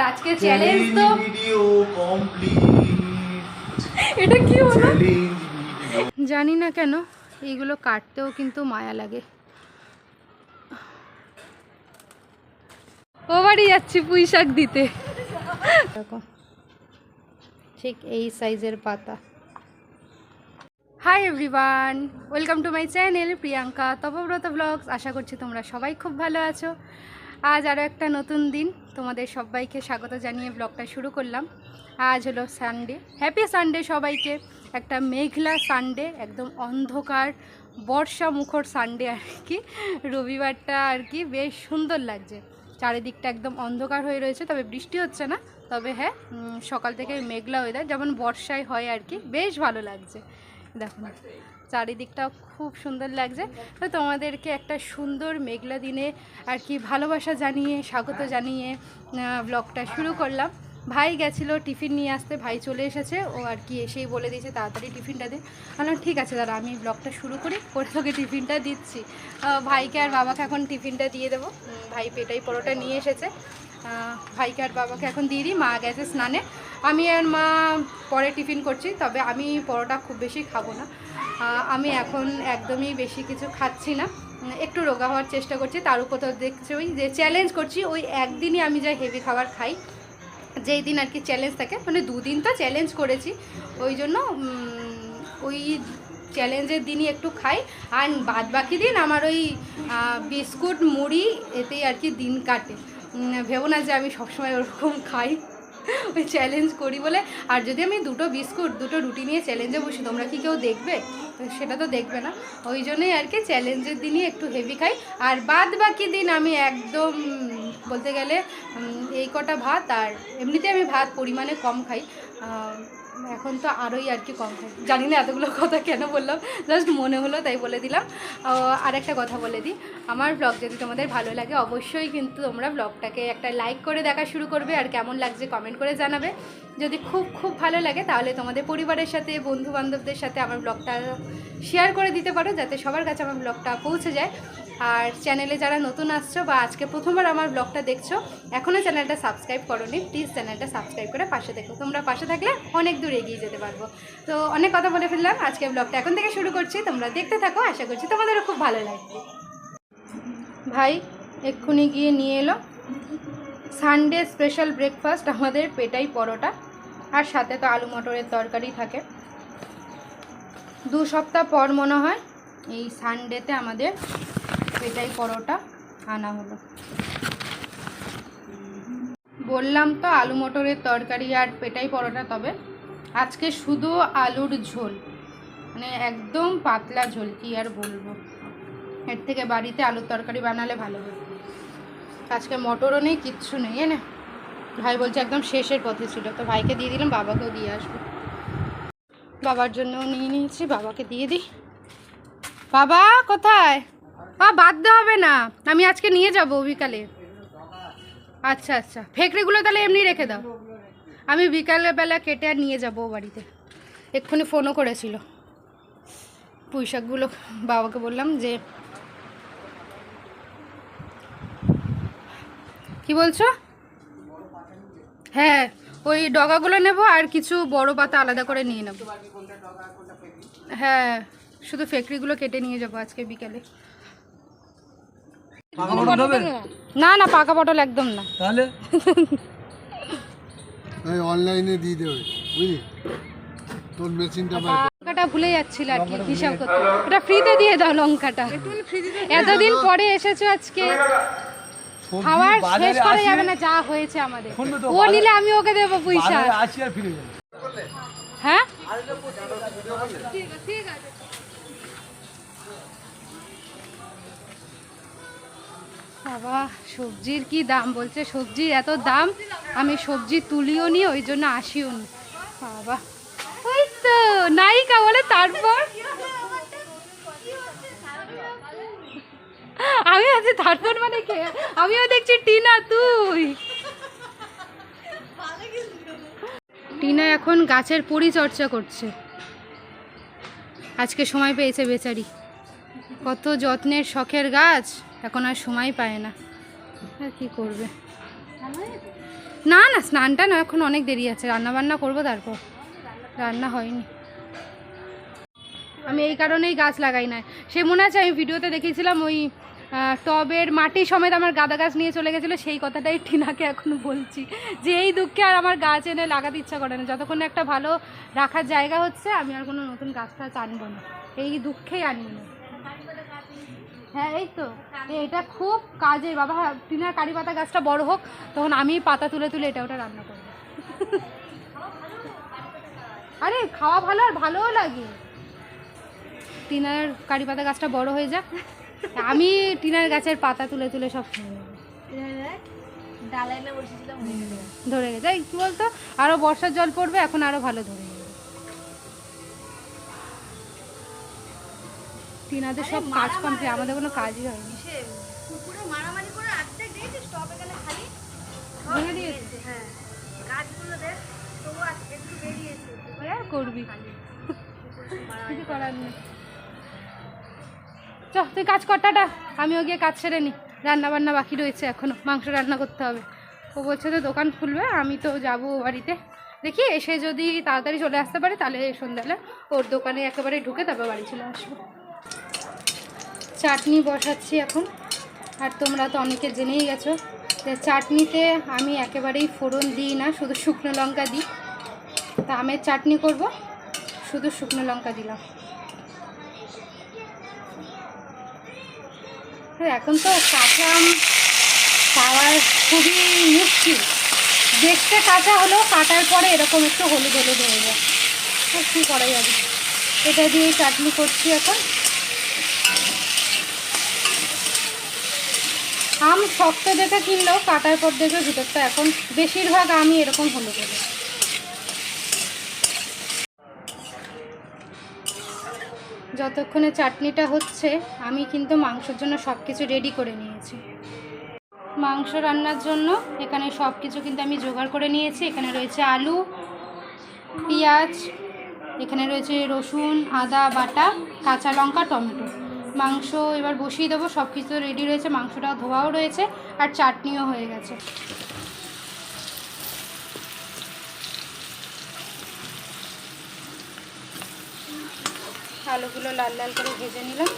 আজকে চ্যালেঞ্জ তো video complete. এটা কি হলো জানি না কেন এইগুলো কাটতেও কিন্তু মায়া লাগে। ও বাড়ি যাচ্ছি পুঁই শাক দিতে। দেখো ঠিক এই সাইজের পাতা। Hi everyone, welcome to my channel Priyanka Tapobrata blogs. আশা করছি তোমরা সবাই খুব ভালো আছো। আজ আরও একটা নতুন দিন, তোমাদের সবাইকে স্বাগত জানিয়ে ব্লগটা শুরু করলাম। আজ হলো সানডে, হ্যাপি সানডে সবাইকে। একটা মেঘলা সানডে, একদম অন্ধকার বর্ষা মুখর সানডে আর কি। রবিবারটা আর কি বেশ সুন্দর লাগছে, চারিদিকটা একদম অন্ধকার হয়ে রয়েছে, তবে বৃষ্টি হচ্ছে না। তবে হ্যাঁ, সকাল থেকে মেঘলা ওয়েদার, যেমন বর্ষায় হয় আর কি, বেশ ভালো লাগছে। দেখো চারিদিকটা খুব সুন্দর লাগছে। তো তোমাদেরকে একটা সুন্দর মেঘলা দিনে আর কি ভালোবাসা জানিয়ে, স্বাগত জানিয়ে ব্লগটা শুরু করলাম। ভাই গেছিলো টিফিন নিয়ে আসতে, ভাই চলে এসেছে। ও আর কি এসেই বলে দিয়েছে তাড়াতাড়ি টিফিনটা দে। বললাম ঠিক আছে দাদা, আমি ব্লগটা শুরু করি, করে তোকে টিফিনটা দিচ্ছি। ভাইকে আর বাবাকে এখন টিফিনটা দিয়ে দেবো। ভাই পেটাই পরোটা নিয়ে এসেছে, ভাইকে আর বাবাকে এখন দিয়ে দিই। মা গেছে স্নানে, আমি আর মা পরে টিফিন করছি। তবে আমি পরোটা খুব বেশি খাবো না, আমি এখন একদমই বেশি কিছু খাচ্ছি না, একটু রোগা হওয়ার চেষ্টা করছি। তার উপর তো দেখছোই যে চ্যালেঞ্জ করছি, ওই একদিনই আমি যা হেভি খাবার খাই, যেই দিন আর কি চ্যালেঞ্জ থাকে। মানে দুদিন তো চ্যালেঞ্জ করেছি, ওই জন্য ওই চ্যালেঞ্জের দিনই একটু খাই। আর বাদ বাকি দিন আমার ওই বিস্কুট মুড়ি এতেই আর কি দিন কাটে। ভেবো না যে আমি সবসময় ওরকম খাই, ওই চ্যালেঞ্জ করি বলে। আর যদি আমি দুটো বিস্কুট দুটো রুটি নিয়ে চ্যালেঞ্জে বসি, তোমরা কি কেউ দেখবে? সেটা তো দেখবে না। ওই জন্যই আর কি চ্যালেঞ্জের দিনই একটু হেভি খাই। আর বাদ বাকি দিন আমি একদম বলতে গেলে এই কটা ভাত, আর এমনিতে আমি ভাত পরিমাণে কম খাই, এখন তো আরোই আর কি কম খাই। জানি না এতগুলো কথা কেন বললাম, জাস্ট মনে হলো তাই বলে দিলাম। আর একটা কথা বলে দিই, আমার ব্লগ যদি তোমাদের ভালো লাগে অবশ্যই কিন্তু তোমরা ব্লগটাকে একটা লাইক করে দেখা শুরু করবে, আর কেমন লাগছে কমেন্ট করে জানাবে। যদি খুব খুব ভালো লাগে তাহলে তোমাদের পরিবারের সাথে, বন্ধু বান্ধবদের সাথে আমার ব্লগটা শেয়ার করে দিতে পারো, যাতে সবার কাছে আমার ব্লগটা পৌঁছে যায়। আর চ্যানেলে যারা নতুন আসছো বা আজকে প্রথমবার আমার ব্লগটা দেখছো, এখনও চ্যানেলটা সাবস্ক্রাইব করোনি, প্লিজ চ্যানেলটা সাবস্ক্রাইব করে পাশে দেখো। তোমরা পাশে থাকলে অনেক দূর এগিয়ে যেতে পারবো। তো অনেক কথা বলে ফেললাম, আজকে ব্লগটা এখন থেকে শুরু করছি, তোমরা দেখতে থাকো, আশা করছি তোমাদেরও খুব ভালো লাগবে। ভাই এক্ষুনি গিয়ে নিয়ে এলো সানডে স্পেশাল ব্রেকফাস্ট, আমাদের পেটাই পরোটা, আর সাথে তো আলু মটরের তরকারি থাকে। 2 সপ্তাহ পর মনে হয় এই সানডেতে আমাদের পেটাই পরোটা আনা হলো। বললাম তো আলু মটরের তরকারি আর পেটাই পরোটা, তবে আজকে শুধু আলুর ঝোল, মানে একদম পাতলা ঝোল, কি আর বলবো। এর থেকে বাড়িতে আলুর তরকারি বানালে ভালো হতো। আজকে মটরও নেই, কিচ্ছু নেই। এনে ভাই বলছে একদম শেষের পথে ছিল, তো ভাইকে দিয়ে দিলাম, বাবাকেও দিয়ে আসবো। বাবার জন্যও নিয়ে নিয়েছি, বাবাকে দিয়ে দিই। বাবা কোথায়? বাদ দেওয়া হবে না, আমি আজকে নিয়ে যাব বিকালে। আচ্ছা আচ্ছা, ফেকড়িগুলো তাহলে এমনি রেখে দাও, আমি বিকালবেলা কেটে আর নিয়ে যাবো বাড়িতে। এক্ষুনি ফোনও করেছিল। পুঁই শাকগুলো বাবাকে বললাম যে, কি বলছো? হ্যাঁ ওই ডগাগুলো নেব, আর কিছু বড় পাতা আলাদা করে নিয়ে নেব। হ্যাঁ শুধু ফেকড়িগুলো কেটে নিয়ে যাবো আজকে বিকালে। না না পাকা পটল একদম না, তাহলে অনলাইনে দিয়ে দেবে, বুঝলি? তোর মেশিনটা লঙ্কাটা ভুলে যাচ্ছিল আর কি হিসাব করতে, ওটা ফ্রিতে দিয়ে দাও লঙ্কাটা। এতদিন পরে এসেছো আজকে, খাবার শেষ করা যাবে না যা হয়েছে আমাদের। ও নিলে আমি ওকে দেবো পয়সা। হ্যাঁ ঠিক আছে। বাবা সবজির কি দাম বলছে, সবজির এত দাম, আমি সবজি তুলিও নি, ওই জন্য আসিও নি। বাবা ওই তো নায়িকা বলে, তারপর আমি আছি তারপর মানে কে? আমিও দেখছি টিনা, তুই টিনা এখন গাছের পরিচর্যা করছে, আজকে সময় পেয়েছে বেচারি। কত যত্নের শখের গাছ, এখন আর সময় পায় না, আর কি করবে। না না, স্নানটা না, এখন অনেক দেরি আছে, রান্না বান্না করবো, তারপর রান্না হয়নি। আমি এই কারণেই গাছ লাগাই না। সে মনে আছে আমি ভিডিওতে দেখেছিলাম ওই টবের মাটি সমেত আমার গাঁদা গাছ নিয়ে চলে গেছিলো, সেই কথাটাই টিনাকে এখন বলছি যে এই দুঃখে আর আমার গাছ এনে লাগাতে ইচ্ছা করে না। যতক্ষণ একটা ভালো রাখার জায়গা হচ্ছে আমি আর কোনো নতুন গাছ টাছ আনবো না, এই দুঃখেই আনবো না। হ্যাঁ এই তো, এটা খুব কাজের বাবা। টিনার কারি পাতা গাছটা বড় হোক, তখন আমি পাতা তুলে তুলে এটা ওটা রান্না করবো। আরে খাওয়া ভালো আর ভালোও লাগে। টিনার কারি পাতা গাছটা বড় হয়ে যাক, আমি টিনার গাছের পাতা তুলে তুলে সব খেয়ে নেবো। ধরে গেছে, কি বলতো, আরো বর্ষার জল পড়বে, এখন আরো ভালো ধরে যাবে। টিনাদের সব কাজ কমপ্লিট, আমাদের কোনো কাজই হয়নি। করবি কিছু করার নেই। চ তুই কাজ কর, টাটা। আমিও গিয়ে কাজ সেরে নিই, রান্না বান্না বাকি রয়েছে, এখনো মাংস রান্না করতে হবে। ও বলছে তো দোকান খুলবে, আমি তো যাবো বাড়িতে, দেখি এসে যদি তাড়াতাড়ি চলে আসতে পারে তাহলে সন্ধ্যাবেলা ওর দোকানে একেবারে ঢুকে তারপর বাড়ি চলে আসবো। চাটনি বসাচ্ছি এখন। আর তোমরা তো অনেকে জেনেই গেছো যে চাটনিতে আমি একেবারেই ফোড়ন দিই না, শুধু শুকনো লঙ্কা দিই। তা আমের চাটনি করব, শুধু শুকনো লঙ্কা দিলাম। এখন তো কাঁচা আম পাওয়ার খুবই মুশকিল, দেখতে কাঁচা হলেও কাটার পরে এরকম একটু হলুদ হলুদ হয়ে যায়, কী করা যাবে। এটা দিয়ে চাটনি করছি এখন। আম শক্ত দেখে কিনলেও কাটার পর দেখে ভিতরটা এখন বেশিরভাগ আমি এরকম হলুদ হলুদ। যতক্ষণে চাটনিটা হচ্ছে আমি কিন্তু মাংসের জন্য সব কিছু রেডি করে নিয়েছি। মাংস রান্নার জন্য এখানে সব কিছু কিন্তু আমি জোগাড় করে নিয়েছি। এখানে রয়েছে আলু, পেঁয়াজ, এখানে রয়েছে রসুন, আদা বাটা, কাঁচা লঙ্কা, টমেটো। মাংস এবার বসিয়ে দেবো, সব কিছু রেডি রয়েছে, মাংসটাও ধোয়াও রয়েছে আর চাটনিও হয়ে গেছে। আলুগুলো লাল লাল করে ভেজে নিলাম।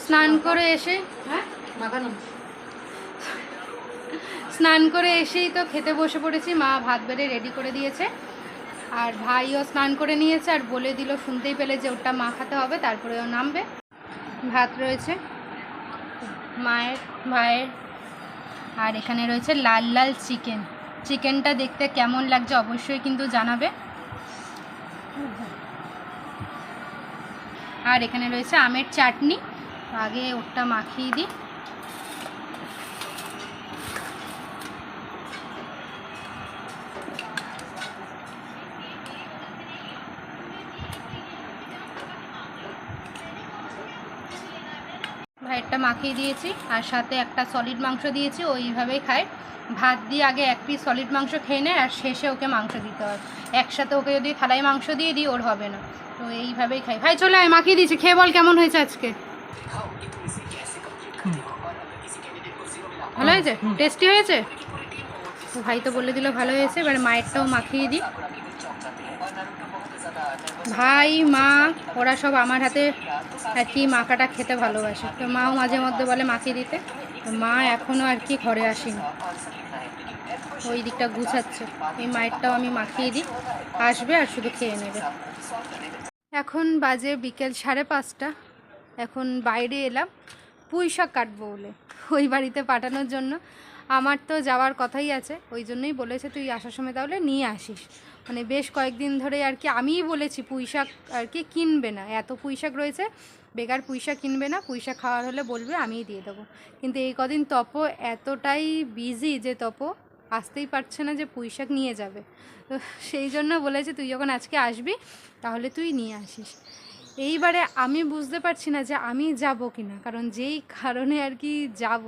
স্নান করে এসে স্নান করে এসেই তো খেতে বসে পড়েছি। মা ভাত বেড়ে রেডি করে দিয়েছে, আর ভাইও স্নান করে নিয়েছে আর বলে দিল, শুনতেই পেলে যে ওটা মা খাতে হবে, তারপরে ও নামবে। ভাত রয়েছে মায়ের, ভাইয়ের, আর এখানে রয়েছে লাল লাল চিকেন। চিকেনটা দেখতে কেমন লাগছে অবশ্যই কিন্তু জানাবে। আর এখানে রয়েছে আমের চাটনি, আগে ওটা মাখিয়ে দিই। ভাইয়েরটা মাখিয়ে দিয়েছি, আর সাথে একটা সলিড মাংস দিয়েছি, ওইভাবেই খায়। ভাত দিয়ে আগে এক পিস সলিড মাংস খেয়ে নেয়, আর শেষে ওকে মাংস দিতে হয়। একসাথে ওকে যদি থালায় মাংস দিয়ে দিই ওর হবে না, তো এইভাবেই খাই। ভাই চলে আয়, মাখিয়ে দিয়েছি, খেয়ে বল কেমন হয়েছে আজকে। ভালো হয়েছে? টেস্টি হয়েছে? তো ভাই তো বলে দিল ভালো হয়েছে, এবারে মায়েরটাও মাখিয়ে দিই। ভাই মা ওরা সব আমার হাতে আর কি মাখাটা খেতে ভালোবাসে, তো মাও মাঝে মধ্যে বলে মাখিয়ে দিতে। তো মা এখনও আর কি ঘরে আসেনি, ওই দিকটা গুছাচ্ছে। এই মায়েরটাও আমি মাখিয়ে দিই, আসবে আর শুধু খেয়ে নেবে। এখন বাজে বিকেল 5:30। এখন বাইরে এলাম পুঁই শাক কাটবো বলে, ওই বাড়িতে পাঠানোর জন্য। আমার তো যাওয়ার কথাই আছে, ওই জন্যই বলেছে তুই আসার সময় তাহলে নিয়ে আসিস। মানে বেশ কয়েকদিন ধরে আর কি আমিই বলেছি পুঁই শাক আর কি কিনবে না, এত পুঁই শাক রয়েছে, বেকার পুঁই শাক কিনবে না, পুঁই শাক খাওয়ার হলে বলবে আমিই দিয়ে দেবো। কিন্তু এই কদিন তপ এতটাই বিজি যে তপ আসতেই পারছে না যে পুঁই শাক নিয়ে যাবে। তো সেই জন্য বলেছে তুই যখন আজকে আসবি তাহলে তুই নিয়ে আসিস। এইবারে আমি বুঝতে পারছি না যে আমি যাব কি না, কারণ যেই কারণে আর কি যাব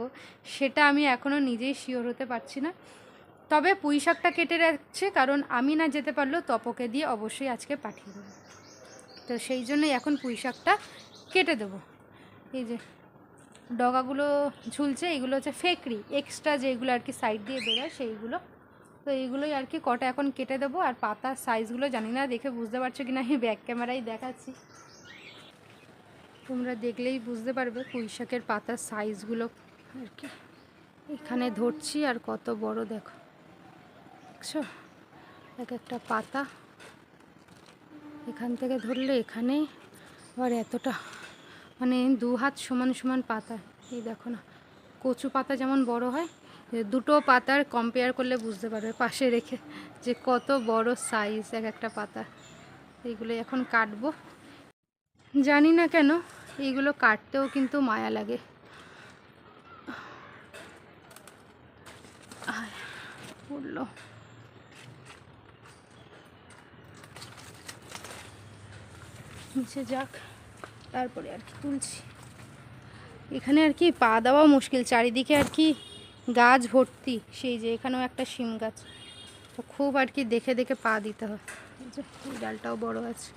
সেটা আমি এখনও নিজেই শিওর হতে পারছি না। তবে পুঁই শাকটা কেটে রাখছে, কারণ আমি না যেতে পারলেও তপকে দিয়ে অবশ্যই আজকে পাঠিয়ে দেবো। তো সেই জন্যই এখন পুঁই শাকটা কেটে দেবো। এই যে ডগাগুলো ঝুলছে, এগুলো হচ্ছে ফেকরি, এক্সট্রা যেগুলো আর কি সাইড দিয়ে বেরোয় সেইগুলো। তো এইগুলোই আর কি কটা এখন কেটে দেবো। আর পাতার সাইজগুলো জানি না দেখে বুঝতে পারছো কি না, আমি ব্যাক ক্যামেরায় দেখাচ্ছি, তোমরা দেখলেই বুঝতে পারবে পুঁই শাকের পাতার সাইজগুলো আর কি। এখানে ধরছি আর কত বড় দেখো, দেখছো এক একটা পাতা, এখান থেকে ধরলে এখানে আবার এতটা, মানে 2 হাত সমান সমান পাতা। এই দেখো না, কচু পাতা যেমন বড় হয়, দুটো পাতার কম্পেয়ার করলে বুঝতে পারবে পাশে রেখে যে কত বড় সাইজ এক একটা পাতা। এইগুলো এখন কাটবো। জানি না কেন এইগুলো কাটতেও কিন্তু মায়া লাগে। পড়লো, নিচে যাক, তারপরে আর কি তুলছি। এখানে আর কি পা দেওয়া মুশকিল, চারিদিকে আর কি গাছ ভর্তি, সেই যে এখানেও একটা শিম গাছ, তো খুব আর কি দেখে দেখে পা দিতে হয়। এই যে এই ডালটাও বড় আছে।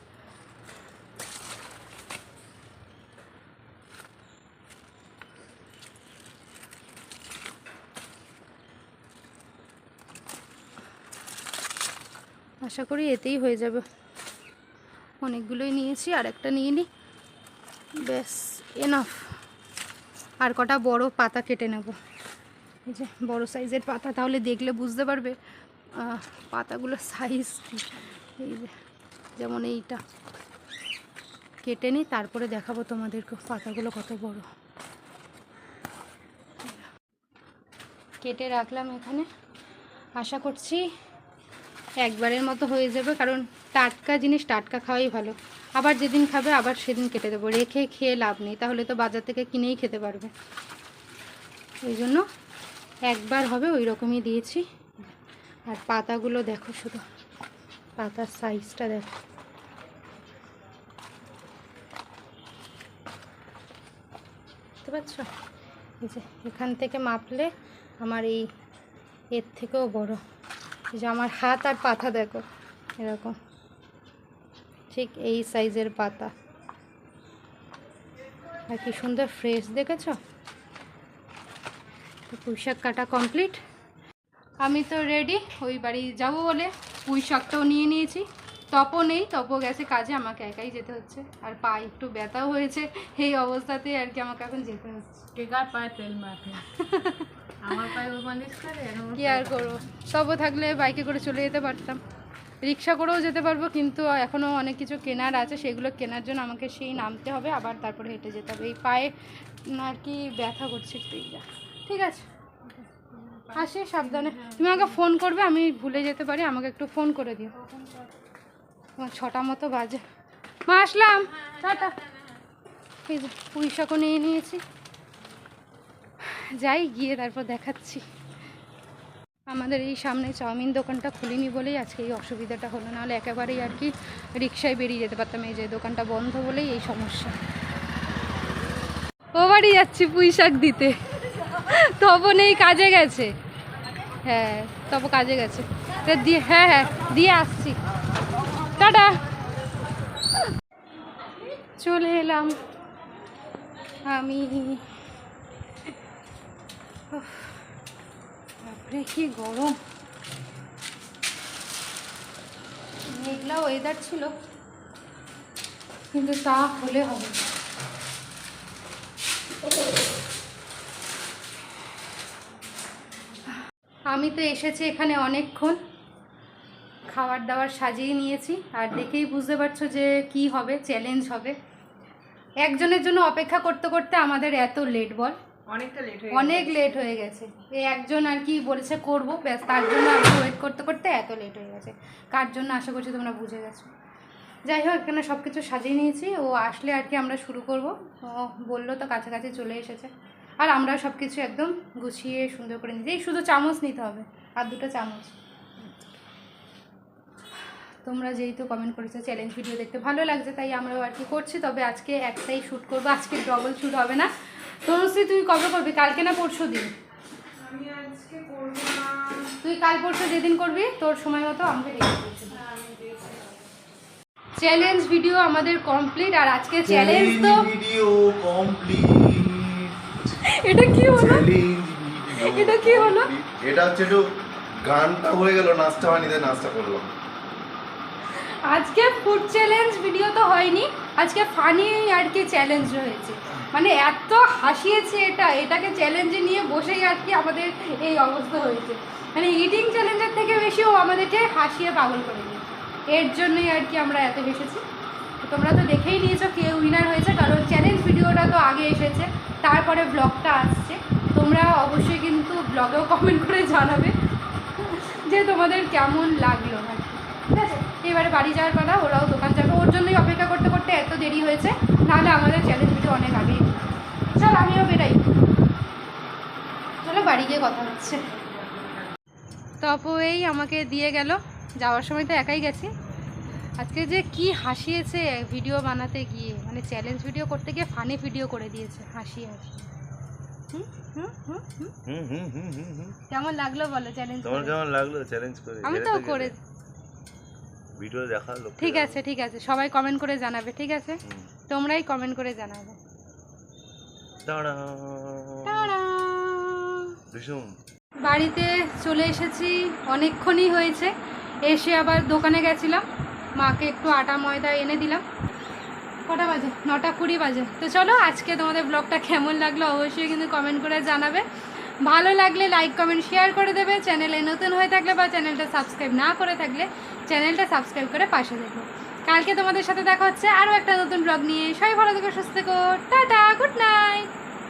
আশা করি এতেই হয়ে যাবে, অনেকগুলোই নিয়েছি, আর একটা নিয়ে নিই, ব্যাস এনাফ। আর কটা বড় পাতা কেটে নেব, এই যে বড় সাইজের পাতা, তাহলে দেখলে বুঝতে পারবে পাতাগুলোর সাইজ। এই যে যেমন এইটা কেটে নিই, তারপরে দেখাবো তোমাদেরকে পাতাগুলো কত বড়। কেটে রাখলাম এখানে, আশা করছি একবারের মতো হয়ে যাবে, কারণ টাটকা জিনিস টাটকা খাওয়াই ভালো। আবার যেদিন খাবে আবার সেদিন কেটে দেবো, রেখে খেয়ে লাভ নেই, তাহলে তো বাজার থেকে কিনেই খেতে পারবে। ওই জন্য একবার হবে ওই রকমই দিয়েছি। আর পাতাগুলো দেখো, শুধু পাতার সাইজটা দেখো, বুঝতে পারছো? এই যে এখান থেকে মাপলে আমার এই এর থেকেও বড়, এই যে আমার হাত আর পাতা দেখো এরকম, ঠিক এই সাইজের পাতা। আর কি সুন্দর ফ্রেশ, দেখেছো? তো পুঁই শাক কাটা কমপ্লিট, আমি তো রেডি ওই বাড়ি যাবো বলে। পুঁই শাকটাও নিয়ে নিয়েছি, তপও নেই, তপও গেছে কাজে, আমাকে একাই যেতে হচ্ছে। আর পা একটু ব্যথাও হয়েছে, এই অবস্থাতে আর কি আমাকে এখন যেতে হচ্ছে। পায়ে তেল মাখে, আমার পায়ে ও মালিশ করে। কি আর করবো, তবু থাকলে বাইকে করে চলে যেতে পারতাম, রিক্সা করেও যেতে পারবো, কিন্তু এখনও অনেক কিছু কেনার আছে, সেগুলো কেনার জন্য আমাকে সেই নামতে হবে, আবার তারপরে হেঁটে যেতে হবে। এই পায়ে আর কি ব্যথা করছে একটু। ঠিক আছে, আসি, সাবধানে। তুমি আমাকে ফোন করবে, আমি ভুলে যেতে পারি, আমাকে একটু ফোন করে দিও। তোমার 6টা মতো বাজে। মা আসলাম, টাটা। এই যে পুঁই শাকও নিয়ে নিয়েছি, যাই গিয়ে তারপর দেখাচ্ছি। আমাদের এই সামনে চাউমিন দোকানটা খুলিনি বলেই আজকে এই অসুবিধাটা হলো, নাহলে একেবারেই আর কি রিক্সায় বেরিয়ে যেতে পারতাম। এই যে দোকানটা বন্ধ বলেই এই সমস্যা। ও বাড়ি যাচ্ছি পুঁই শাক দিতে, তবু নেই, কাজে গেছে। হ্যাঁ, তবু কাজে গেছে, দিয়ে হ্যাঁ হ্যাঁ দিয়ে আসছি, টাটা। চলে এলাম আমি বাপরে কি গরম, মেঘলা ওয়েদার ছিল, কিন্তু তা হলে হবে। আমি তো এসেছি এখানে অনেকক্ষণ, খাবার দাবার সাজিয়ে নিয়েছি, আর দেখেই বুঝতে পারছো যে কি হবে, চ্যালেঞ্জ হবে। একজনের জন্য অপেক্ষা করতে করতে আমাদের এত লেট, বল? অনেকটা লেট অনেক লেট হয়ে গেছে। এই একজন আর কি বলেছে করবো, ব্যাস তার জন্য আমি ওয়েট করতে করতে এত লেট হয়ে গেছে। কার জন্য আশা করছি তোমরা বুঝে গেছো। যাই হোক, এখানে সব কিছু সাজিয়ে নিয়েছি, ও আসলে আর কি আমরা শুরু করব। ও বললো তো কাছাকাছি চলে এসেছে, আর আমরা সব কিছু একদম গুছিয়ে সুন্দর করে নিয়েছি। এই শুধু চামচ নিতে হবে, আর 2টা চামচ। তোমরা যেহেতু কমেন্ট করেছো চ্যালেঞ্জ ভিডিও দেখতে ভালো লাগছে, তাই আমরাও আর কি করছি। তবে আজকে একটাই শ্যুট করবো, আজকে ডবল শ্যুট হবে না। তনুশ্রী, তুই কবে করবি? কালকে না পরশু দিন? আমি আজকে করব না। তুই কাল পরশু যেদিন করবি তোর সময় মতো আমাকে রেখে দিয়েছি। চ্যালেঞ্জ ভিডিও আমাদের কমপ্লিট, আর আজকে চ্যালেঞ্জ তো ভিডিও কমপ্লিট। এটা কি হলো? এটা কি হলো? এটা হচ্ছে একটু গানটা হয়ে গেল, নাচটা হয়নি, তাই নাচটা করলাম। আজকে ফুড চ্যালেঞ্জ ভিডিও তো হয়নি, আজকে ফানি আর কি চ্যালেঞ্জ হয়েছে। মানে এত হাসিয়েছে, এটাকে চ্যালেঞ্জে নিয়ে বসেই আর কি আমাদের এই অবস্থা হয়েছে। মানে ইটিং চ্যালেঞ্জের থেকে বেশিও আমাদেরকে হাসিয়ে পাগল করে দিয়েছে। এর জন্যই আর কি আমরা এত হেসেছি। তো তোমরা তো দেখেই নিয়েছো কে উইনার হয়েছে, কারণ চ্যালেঞ্জ ভিডিওটা তো আগে এসেছে, তারপরে ব্লগটা আসছে। তোমরা অবশ্যই কিন্তু ব্লগেও কমেন্ট করে জানাবে যে তোমাদের কেমন লাগলো আর কি। ঠিক আছে, এবারে বাড়ি যাওয়ার পালা, ওরাও দোকান যাবে, ওর জন্যই অপেক্ষা করতে করতে এত দেরি হয়েছে, নাহলে আমাদের চ্যালেঞ্জ ভিডিও অনেক আগেই। চল আমিও বেরাই, চলো বাড়ি গিয়ে কথা হচ্ছে। তপই আমাকে দিয়ে গেল, যাওয়ার সময় তো একাই গেছি। আজকে যে কি হাসিয়েছে ভিডিও বানাতে গিয়ে, মানে চ্যালেঞ্জ ভিডিও করতে গিয়ে ফানি ভিডিও করে দিয়েছে, হাসিয়ে হাসিয়ে। কেমন লাগলো বলো চ্যালেঞ্জ? তোমার কেমন লাগলো চ্যালেঞ্জ করে? আমি তো করে ভিডিও দেখালো। ঠিক আছে ঠিক আছে, সবাই কমেন্ট করে জানাবে। ঠিক আছে, তোমরাই কমেন্ট করে জানাবে। টাড়া টাড়া। ভীষণ। বাড়িতে চলে এসেছি, অনেকক্ষণই হয়েছে। এসে আবার দোকানে গেছিলাম, মাকে একটু আটা ময়দা এনে দিলাম। কটা বাজে? 9:20 বাজে। তো চলো, আজকে তোমাদের ব্লগটা কেমন লাগলো অবশ্যই কিন্তু কমেন্ট করে জানাবে। ভালো লাগলে লাইক কমেন্ট শেয়ার করে দেবে। চ্যানেলে নতুন হয়ে থাকলে বা চ্যানেলটা সাবস্ক্রাইব না করে থাকলে চ্যানেলটা সাবস্ক্রাইব করে পাশে দেখো। কালকে তোমাদের সাথে দেখা হচ্ছে আরও একটা নতুন ব্লগ নিয়ে। সবাই ভালো থেকো, সুস্থ থেকো, টাটা, গুড নাইট।